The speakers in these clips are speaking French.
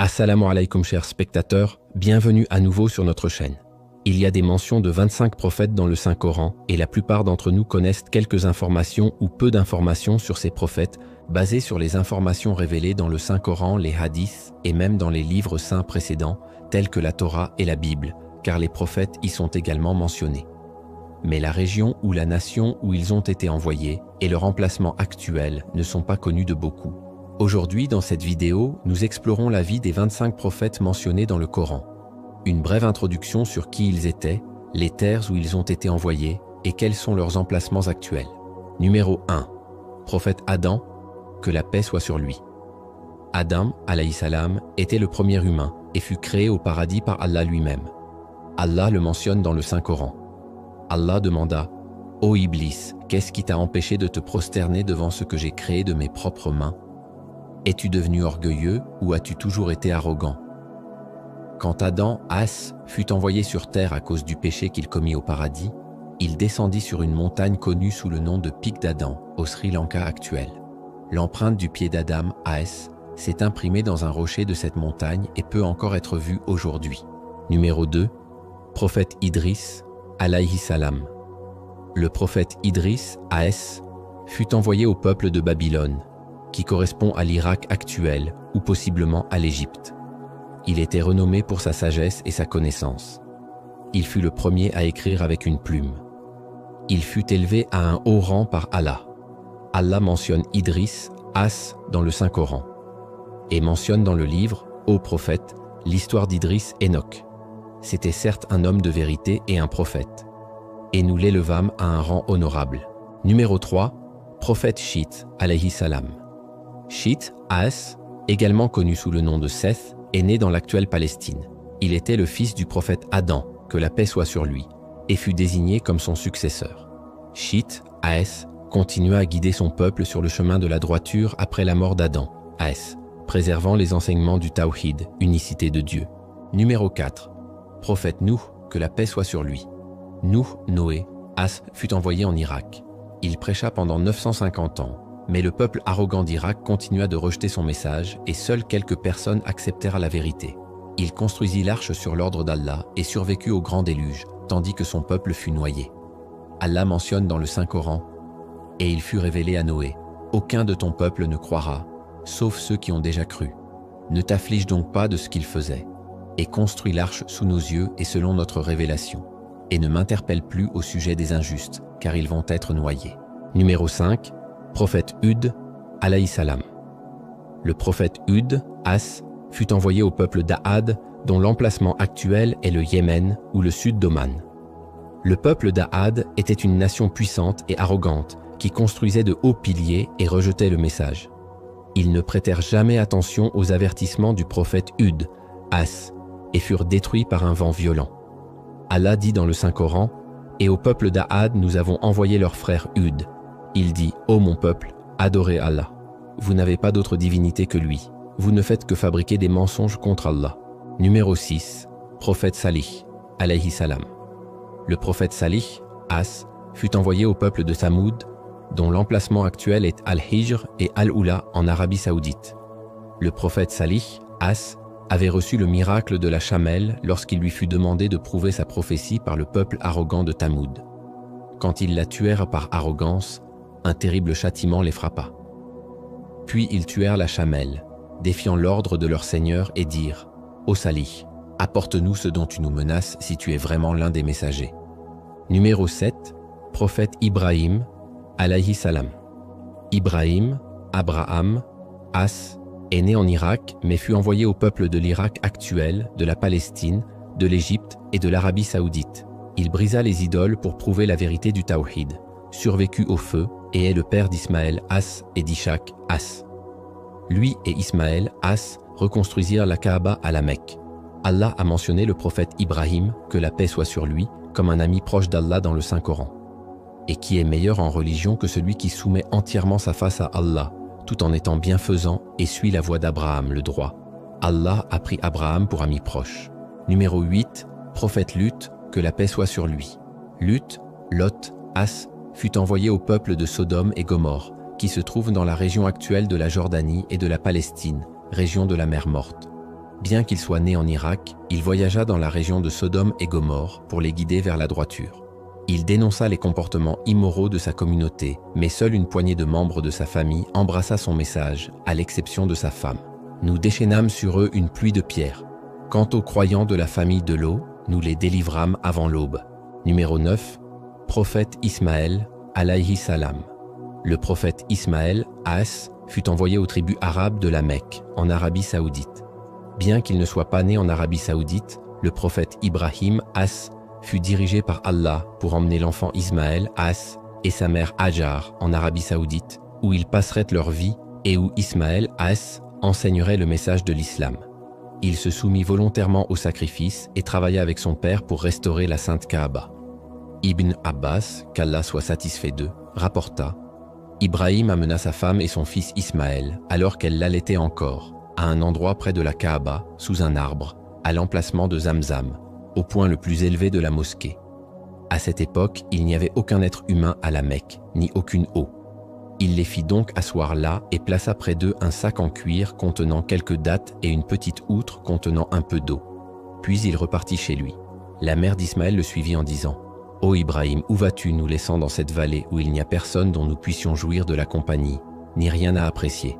Assalamu alaikum chers spectateurs, bienvenue à nouveau sur notre chaîne. Il y a des mentions de 25 prophètes dans le Saint-Coran et la plupart d'entre nous connaissent quelques informations ou peu d'informations sur ces prophètes basées sur les informations révélées dans le Saint-Coran, les hadiths et même dans les livres saints précédents tels que la Torah et la Bible, car les prophètes y sont également mentionnés. Mais la région ou la nation où ils ont été envoyés et leur emplacement actuel ne sont pas connus de beaucoup. Aujourd'hui, dans cette vidéo, nous explorons la vie des 25 prophètes mentionnés dans le Coran. Une brève introduction sur qui ils étaient, les terres où ils ont été envoyés et quels sont leurs emplacements actuels. Numéro 1. Prophète Adam, que la paix soit sur lui. Adam, alayhi salam, était le premier humain et fut créé au paradis par Allah lui-même. Allah le mentionne dans le Saint-Coran. Allah demanda « Ô Iblis, qu'est-ce qui t'a empêché de te prosterner devant ce que j'ai créé de mes propres mains ? Es-tu devenu orgueilleux ou as-tu toujours été arrogant ?» Quand Adam, As, fut envoyé sur terre à cause du péché qu'il commit au paradis, il descendit sur une montagne connue sous le nom de Pic d'Adam, au Sri Lanka actuel. L'empreinte du pied d'Adam, As, s'est imprimée dans un rocher de cette montagne et peut encore être vue aujourd'hui. Numéro 2. Prophète Idris, alayhi salam. Le prophète Idris, As, fut envoyé au peuple de Babylone, qui correspond à l'Irak actuel ou possiblement à l'Égypte. Il était renommé pour sa sagesse et sa connaissance. Il fut le premier à écrire avec une plume. Il fut élevé à un haut rang par Allah. Allah mentionne Idris, As, dans le Saint-Coran, et mentionne dans le livre, ô prophète, l'histoire d'Idris Enoch. C'était certes un homme de vérité et un prophète, et nous l'élevâmes à un rang honorable. Numéro 3, prophète Shith, alayhi salam. Shith, As, également connu sous le nom de Seth, est né dans l'actuelle Palestine. Il était le fils du prophète Adam, que la paix soit sur lui, et fut désigné comme son successeur. Shith, As, continua à guider son peuple sur le chemin de la droiture après la mort d'Adam, As, préservant les enseignements du Tawhid, unicité de Dieu. Numéro 4, prophète Nuh, que la paix soit sur lui. Nuh, Noé, As, fut envoyé en Irak. Il prêcha pendant 950 ans. Mais le peuple arrogant d'Irak continua de rejeter son message et seules quelques personnes acceptèrent la vérité. Il construisit l'arche sur l'ordre d'Allah et survécut au grand déluge, tandis que son peuple fut noyé. Allah mentionne dans le Saint-Coran « Et il fut révélé à Noé, aucun de ton peuple ne croira, sauf ceux qui ont déjà cru. Ne t'afflige donc pas de ce qu'il faisait, et construis l'arche sous nos yeux et selon notre révélation, et ne m'interpelle plus au sujet des injustes, car ils vont être noyés. » Numéro 5. Prophète Hud, alayhi salam. Le prophète Hud, As, fut envoyé au peuple d'Ahad, dont l'emplacement actuel est le Yémen ou le sud d'Oman. Le peuple d'Ahad était une nation puissante et arrogante qui construisait de hauts piliers et rejetait le message. Ils ne prêtèrent jamais attention aux avertissements du prophète Hud, As, et furent détruits par un vent violent. Allah dit dans le Saint-Coran « Et au peuple d'Ahad nous avons envoyé leur frère Hud. Il dit « Ô mon peuple, adorez Allah. Vous n'avez pas d'autre divinité que lui. Vous ne faites que fabriquer des mensonges contre Allah. » Numéro 6. Prophète Salih, alayhi salam. Le prophète Salih, As, fut envoyé au peuple de Thamoud, dont l'emplacement actuel est Al-Hijr et Al-Oula en Arabie Saoudite. Le prophète Salih, As, avait reçu le miracle de la chamelle lorsqu'il lui fut demandé de prouver sa prophétie par le peuple arrogant de Thamoud. Quand ils la tuèrent par arrogance, un terrible châtiment les frappa. Puis ils tuèrent la chamelle, défiant l'ordre de leur Seigneur et dirent « Ô Salih, apporte-nous ce dont tu nous menaces si tu es vraiment l'un des messagers. » Numéro 7. Prophète Ibrahim, alayhi salam. Ibrahim, Abraham, As, est né en Irak mais fut envoyé au peuple de l'Irak actuel, de la Palestine, de l'Égypte et de l'Arabie Saoudite. Il brisa les idoles pour prouver la vérité du Tawhid, survécut au feu et est le père d'Ismaël, As, et d'Ishaq, As. Lui et Ismaël, As, reconstruisirent la Kaaba à la Mecque. Allah a mentionné le prophète Ibrahim, que la paix soit sur lui, comme un ami proche d'Allah dans le Saint-Coran. Et qui est meilleur en religion que celui qui soumet entièrement sa face à Allah, tout en étant bienfaisant et suit la voie d'Abraham, le droit. Allah a pris Abraham pour ami proche. Numéro 8. Prophète Lut, que la paix soit sur lui. Lut, Lot, As, fut envoyé au peuple de Sodome et Gomorrhe, qui se trouve dans la région actuelle de la Jordanie et de la Palestine, région de la mer Morte. Bien qu'il soit né en Irak, il voyagea dans la région de Sodome et Gomorrhe pour les guider vers la droiture. Il dénonça les comportements immoraux de sa communauté, mais seule une poignée de membres de sa famille embrassa son message, à l'exception de sa femme. Nous déchaînâmes sur eux une pluie de pierres. Quant aux croyants de la famille de Lot, nous les délivrâmes avant l'aube. Numéro 9. Prophète Ismaël, alayhi salam. Le prophète Ismaël, As, fut envoyé aux tribus arabes de la Mecque, en Arabie Saoudite. Bien qu'il ne soit pas né en Arabie Saoudite, le prophète Ibrahim, As, fut dirigé par Allah pour emmener l'enfant Ismaël, As, et sa mère Hajar en Arabie Saoudite, où ils passeraient leur vie et où Ismaël, As, enseignerait le message de l'islam. Il se soumit volontairement au sacrifice et travailla avec son père pour restaurer la sainte Kaaba. Ibn Abbas, qu'Allah soit satisfait d'eux, rapporta: Ibrahim amena sa femme et son fils Ismaël, alors qu'elle l'allaitait encore, à un endroit près de la Kaaba, sous un arbre, à l'emplacement de Zamzam, au point le plus élevé de la mosquée. À cette époque, il n'y avait aucun être humain à la Mecque, ni aucune eau. Il les fit donc asseoir là et plaça près d'eux un sac en cuir contenant quelques dattes et une petite outre contenant un peu d'eau. Puis il repartit chez lui. La mère d'Ismaël le suivit en disant: « Ô Ibrahim, où vas-tu nous laissant dans cette vallée où il n'y a personne dont nous puissions jouir de la compagnie, ni rien à apprécier ?»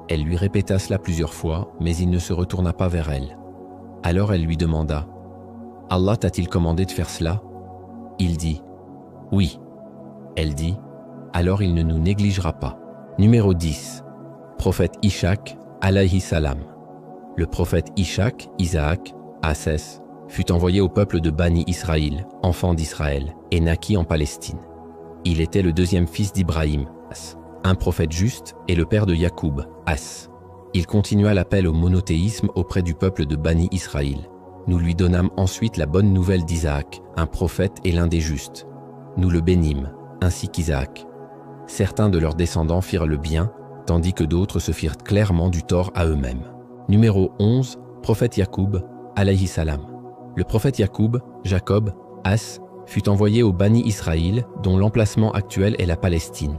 Elle lui répéta cela plusieurs fois, mais il ne se retourna pas vers elle. Alors elle lui demanda: « Allah t'a-t-il commandé de faire cela ?» Il dit: « Oui. » Elle dit: « Alors il ne nous négligera pas. » Numéro 10. Prophète Ishaq, alayhi salam. Le prophète Ishaq, Isaac, Assès, fut envoyé au peuple de Bani Israël, enfant d'Israël, et naquit en Palestine. Il était le deuxième fils d'Ibrahim, As, un prophète juste, et le père de Yacoub, As. Il continua l'appel au monothéisme auprès du peuple de Bani Israël. Nous lui donnâmes ensuite la bonne nouvelle d'Isaac, un prophète et l'un des justes. Nous le bénîmes, ainsi qu'Isaac. Certains de leurs descendants firent le bien, tandis que d'autres se firent clairement du tort à eux-mêmes. Numéro 11. Prophète Yacoub, alayhi salam. Le prophète Yacoub, Jacob, As, fut envoyé au Bani Israël, dont l'emplacement actuel est la Palestine.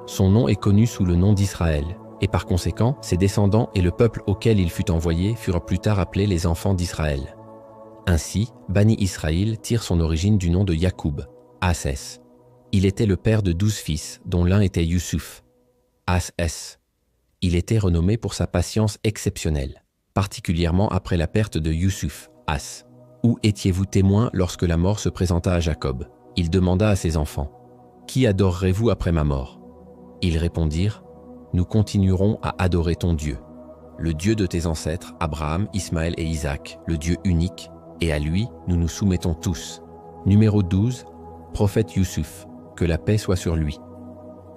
Son nom est connu sous le nom d'Israël, et par conséquent, ses descendants et le peuple auquel il fut envoyé furent plus tard appelés les enfants d'Israël. Ainsi, Bani Israël tire son origine du nom de Yacoub, Assès. Il était le père de 12 fils, dont l'un était Youssouf, As-Es. Il était renommé pour sa patience exceptionnelle, particulièrement après la perte de Youssouf, As. Où étiez-vous témoin lorsque la mort se présenta à Jacob? Il demanda à ses enfants: « Qui adorerez-vous après ma mort ?» Ils répondirent: « Nous continuerons à adorer ton Dieu, le Dieu de tes ancêtres, Abraham, Ismaël et Isaac, le Dieu unique, et à lui, nous nous soumettons tous. » Numéro 12. Prophète Youssouf, que la paix soit sur lui.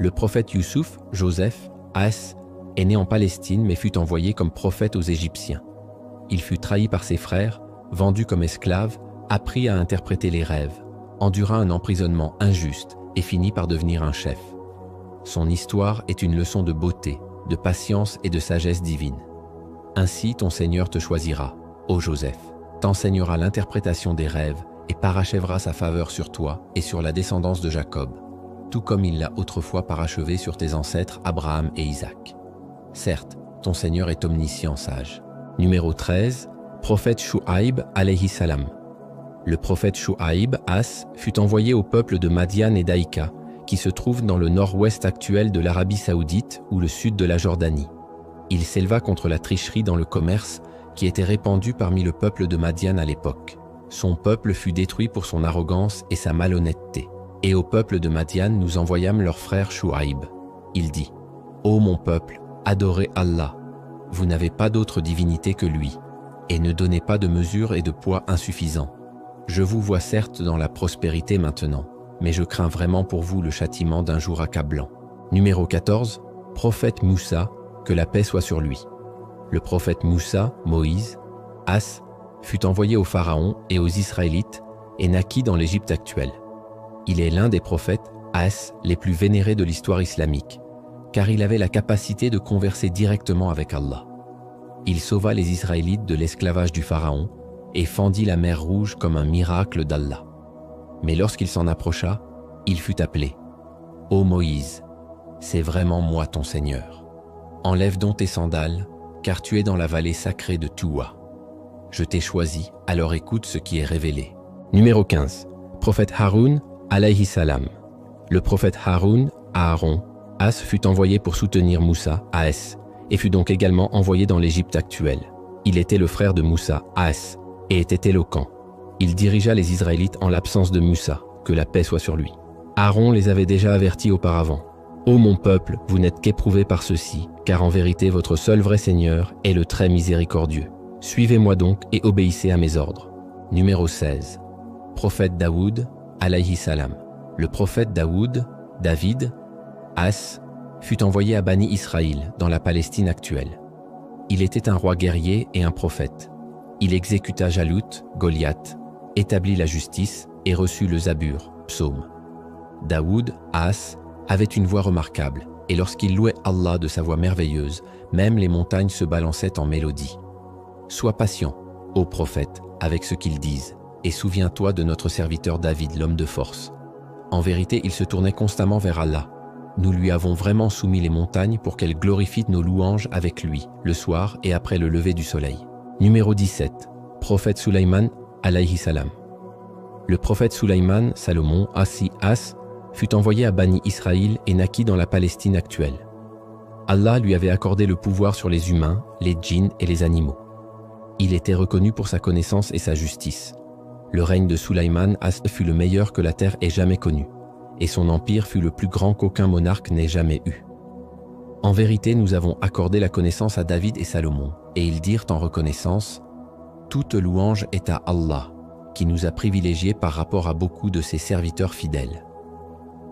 Le prophète Youssouf, Joseph, As, est né en Palestine mais fut envoyé comme prophète aux Égyptiens. Il fut trahi par ses frères, vendu comme esclave, apprit à interpréter les rêves, endura un emprisonnement injuste et finit par devenir un chef. Son histoire est une leçon de beauté, de patience et de sagesse divine. Ainsi ton Seigneur te choisira, ô Joseph, t'enseignera l'interprétation des rêves et parachèvera sa faveur sur toi et sur la descendance de Jacob, tout comme il l'a autrefois parachevé sur tes ancêtres Abraham et Isaac. Certes, ton Seigneur est omniscient sage. Numéro 13. Prophète Chouaïb, alayhi salam. Le prophète Chouaïb, As, fut envoyé au peuple de Madian et d'Aïka, qui se trouve dans le nord-ouest actuel de l'Arabie Saoudite ou le sud de la Jordanie. Il s'éleva contre la tricherie dans le commerce qui était répandue parmi le peuple de Madian à l'époque. Son peuple fut détruit pour son arrogance et sa malhonnêteté. Et au peuple de Madian nous envoyâmes leur frère Chouaïb. Il dit: « Ô mon peuple, adorez Allah, vous n'avez pas d'autre divinité que lui, et ne donnez pas de mesure et de poids insuffisants. Je vous vois certes dans la prospérité maintenant, mais je crains vraiment pour vous le châtiment d'un jour accablant. » Numéro 14. Prophète Moussa, que la paix soit sur lui. Le prophète Moussa, Moïse, As, fut envoyé au Pharaon et aux Israélites et naquit dans l'Égypte actuelle. Il est l'un des prophètes, As, les plus vénérés de l'histoire islamique, car il avait la capacité de converser directement avec Allah. Il sauva les Israélites de l'esclavage du Pharaon et fendit la mer Rouge comme un miracle d'Allah. Mais lorsqu'il s'en approcha, il fut appelé: « Ô Moïse, c'est vraiment moi ton Seigneur. Enlève donc tes sandales, car tu es dans la vallée sacrée de Touwa. » Je t'ai choisi, alors écoute ce qui est révélé. Numéro 15. Prophète Haroun, alayhi salam. Le prophète Haroun, Aaron, As fut envoyé pour soutenir Moussa, As, et fut donc également envoyé dans l'Égypte actuelle. Il était le frère de Moussa, As, et était éloquent. Il dirigea les Israélites en l'absence de Moussa, que la paix soit sur lui. Aaron les avait déjà avertis auparavant. « Ô mon peuple, vous n'êtes qu'éprouvés par ceci, car en vérité votre seul vrai Seigneur est le très miséricordieux. Suivez-moi donc et obéissez à mes ordres. » Numéro 16. Prophète Daoud, alayhi salam. Le prophète David, As, fut envoyé à Bani Israël, dans la Palestine actuelle. Il était un roi guerrier et un prophète. Il exécuta Jalout, Goliath, établit la justice et reçut le Zabur, psaume. Daoud, As, avait une voix remarquable, et lorsqu'il louait Allah de sa voix merveilleuse, même les montagnes se balançaient en mélodie. Sois patient, ô prophète, avec ce qu'ils disent, et souviens-toi de notre serviteur David, l'homme de force. En vérité, il se tournait constamment vers Allah. Nous lui avons vraiment soumis les montagnes pour qu'elles glorifient nos louanges avec lui, le soir et après le lever du soleil. Numéro 17. Prophète Sulaiman, alayhi salam. Le prophète Sulaiman, Salomon, As, fut envoyé à Bani Israël et naquit dans la Palestine actuelle. Allah lui avait accordé le pouvoir sur les humains, les djinns et les animaux. Il était reconnu pour sa connaissance et sa justice. Le règne de Sulaiman fut le meilleur que la terre ait jamais connu, et son empire fut le plus grand qu'aucun monarque n'ait jamais eu. En vérité, nous avons accordé la connaissance à David et Salomon, et ils dirent en reconnaissance « Toute louange est à Allah, qui nous a privilégiés par rapport à beaucoup de ses serviteurs fidèles. »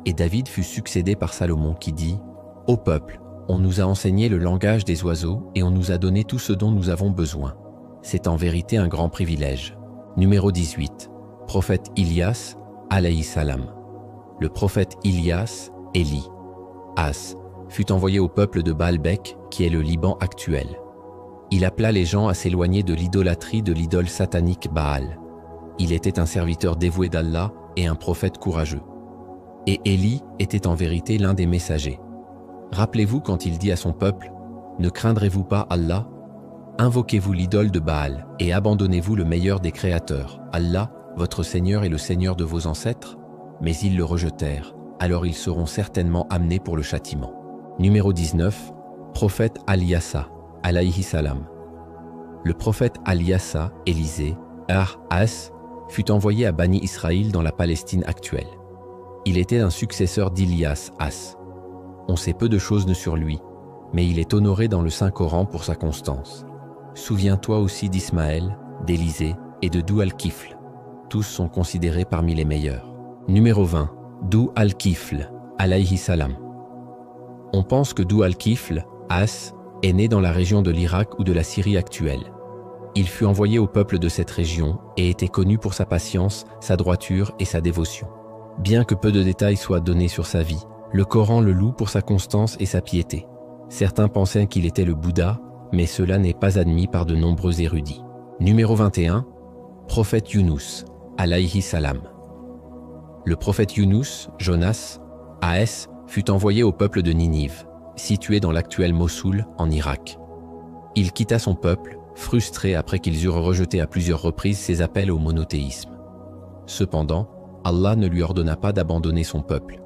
Et David fut succédé par Salomon qui dit « Ô peuple, on nous a enseigné le langage des oiseaux et on nous a donné tout ce dont nous avons besoin. C'est en vérité un grand privilège. » Numéro 18. Prophète Ilyas, alayhi salam. Le prophète Ilyas, Élie, As, fut envoyé au peuple de Baalbek, qui est le Liban actuel. Il appela les gens à s'éloigner de l'idolâtrie de l'idole satanique Baal. Il était un serviteur dévoué d'Allah et un prophète courageux. Et Élie était en vérité l'un des messagers. Rappelez-vous quand il dit à son peuple « Ne craindrez-vous pas Allah ? Invoquez-vous l'idole de Baal et abandonnez-vous le meilleur des créateurs. Allah, votre Seigneur et le Seigneur de vos ancêtres ?» Mais ils le rejetèrent, alors ils seront certainement amenés pour le châtiment. Numéro 19. Prophète Al-Yassa, alayhi salam. Le prophète Al-Yassa, Élisée, As, fut envoyé à Bani Israël dans la Palestine actuelle. Il était un successeur d'Ilyas, As. On sait peu de choses sur lui, mais il est honoré dans le Saint-Coran pour sa constance. Souviens-toi aussi d'Ismaël, d'Élisée et de Dou al-Kifl. Tous sont considérés parmi les meilleurs. Numéro 20. Dou al-Kifl, alayhi salam. On pense que Dou al-Kifl, As, est né dans la région de l'Irak ou de la Syrie actuelle. Il fut envoyé au peuple de cette région et était connu pour sa patience, sa droiture et sa dévotion. Bien que peu de détails soient donnés sur sa vie, le Coran le loue pour sa constance et sa piété. Certains pensaient qu'il était le Bouddha, mais cela n'est pas admis par de nombreux érudits. Numéro 21. Prophète Younous, alayhi salam. Le prophète Younous, Jonas, As, fut envoyé au peuple de Ninive, situé dans l'actuel Mossoul, en Irak. Il quitta son peuple, frustré après qu'ils eurent rejeté à plusieurs reprises ses appels au monothéisme. Cependant, Allah ne lui ordonna pas d'abandonner son peuple.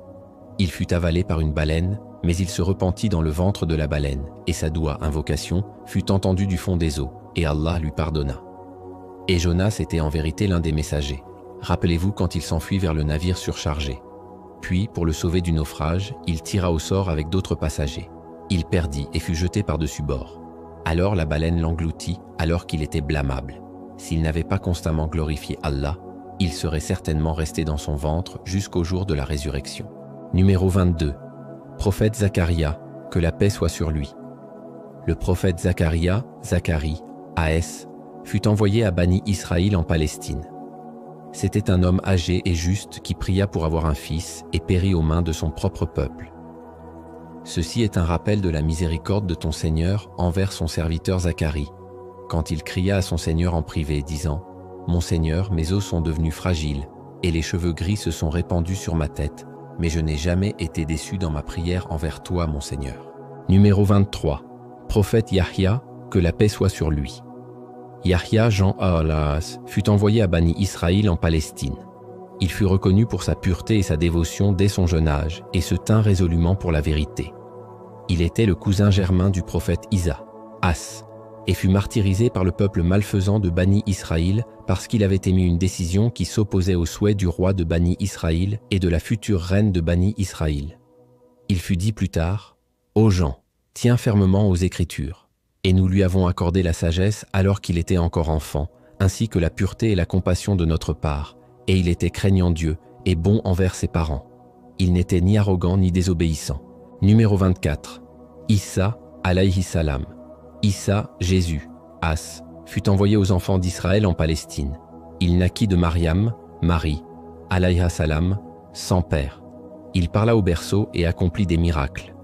Il fut avalé par une baleine, mais il se repentit dans le ventre de la baleine, et sa doua invocation fut entendue du fond des eaux, et Allah lui pardonna. Et Jonas était en vérité l'un des messagers. Rappelez-vous quand il s'enfuit vers le navire surchargé. Puis, pour le sauver du naufrage, il tira au sort avec d'autres passagers. Il perdit et fut jeté par-dessus bord. Alors la baleine l'engloutit alors qu'il était blâmable. S'il n'avait pas constamment glorifié Allah, il serait certainement resté dans son ventre jusqu'au jour de la résurrection. Numéro 22. Prophète Zacharia, que la paix soit sur lui. Le prophète Zacharia, Zacharie, As, fut envoyé à Bani Israël en Palestine. C'était un homme âgé et juste qui pria pour avoir un fils et périt aux mains de son propre peuple. Ceci est un rappel de la miséricorde de ton Seigneur envers son serviteur Zacharie, quand il cria à son Seigneur en privé, disant « Mon Seigneur, mes os sont devenus fragiles, et les cheveux gris se sont répandus sur ma tête, mais je n'ai jamais été déçu dans ma prière envers toi, mon Seigneur. » Numéro 23. Prophète Yahya, que la paix soit sur lui. Yahya Jean Alas fut envoyé à Bani Israël en Palestine. Il fut reconnu pour sa pureté et sa dévotion dès son jeune âge et se tint résolument pour la vérité. Il était le cousin germain du prophète Isa, As, et fut martyrisé par le peuple malfaisant de Bani Israël parce qu'il avait émis une décision qui s'opposait aux souhaits du roi de Bani Israël et de la future reine de Bani Israël. Il fut dit plus tard, « Ô Jean, tiens fermement aux Écritures. » Et nous lui avons accordé la sagesse alors qu'il était encore enfant, ainsi que la pureté et la compassion de notre part, et il était craignant Dieu et bon envers ses parents. Il n'était ni arrogant ni désobéissant. Numéro 24. Issa, alayhi salam. Issa, Jésus, As, fut envoyé aux enfants d'Israël en Palestine. Il naquit de Mariam, Marie, alayha salam, sans père. Il parla au berceau et accomplit des miracles.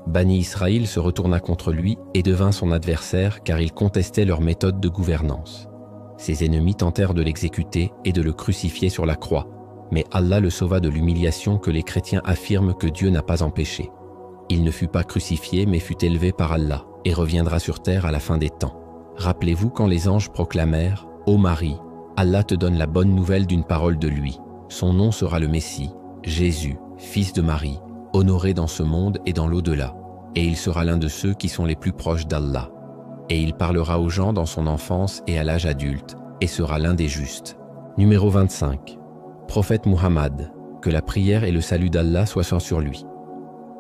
Bani Israël se retourna contre lui et devint son adversaire car il contestait leur méthode de gouvernance. Ses ennemis tentèrent de l'exécuter et de le crucifier sur la croix, mais Allah le sauva de l'humiliation que les chrétiens affirment que Dieu n'a pas empêchée. Il ne fut pas crucifié mais fut élevé par Allah et reviendra sur terre à la fin des temps. Rappelez-vous quand les anges proclamèrent « Ô Marie, Allah te donne la bonne nouvelle d'une parole de lui. Son nom sera le Messie, Jésus, fils de Marie, honoré dans ce monde et dans l'au-delà, et il sera l'un de ceux qui sont les plus proches d'Allah. Et il parlera aux gens dans son enfance et à l'âge adulte, et sera l'un des justes. » Numéro 25. Prophète Muhammad, que la prière et le salut d'Allah soient sur lui.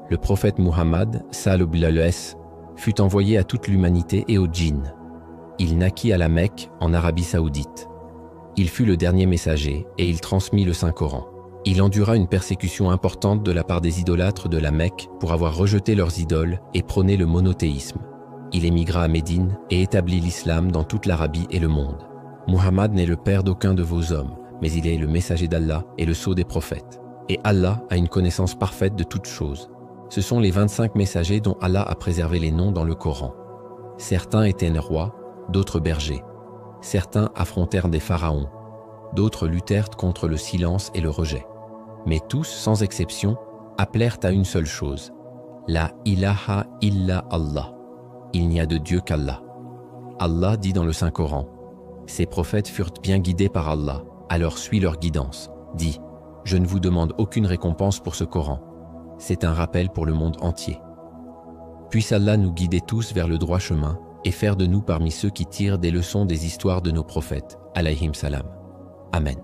Le prophète Muhammad, Sallallahu alayhi wa sallam, fut envoyé à toute l'humanité et aux djinns. Il naquit à la Mecque, en Arabie Saoudite. Il fut le dernier messager et il transmit le Saint-Coran. Il endura une persécution importante de la part des idolâtres de la Mecque pour avoir rejeté leurs idoles et prôné le monothéisme. Il émigra à Médine et établit l'islam dans toute l'Arabie et le monde. Muhammad n'est le père d'aucun de vos hommes, mais il est le messager d'Allah et le sceau des prophètes. Et Allah a une connaissance parfaite de toutes choses. Ce sont les 25 messagers dont Allah a préservé les noms dans le Coran. Certains étaient rois, d'autres bergers. Certains affrontèrent des pharaons, d'autres luttèrent contre le silence et le rejet. Mais tous, sans exception, appelèrent à une seule chose, la ilaha illa Allah. Il n'y a de Dieu qu'Allah. Allah dit dans le Saint-Coran, ces prophètes furent bien guidés par Allah, alors suis leur guidance. Dis, je ne vous demande aucune récompense pour ce Coran. C'est un rappel pour le monde entier. Puisse Allah nous guider tous vers le droit chemin et faire de nous parmi ceux qui tirent des leçons des histoires de nos prophètes, alayhim salam. Amen.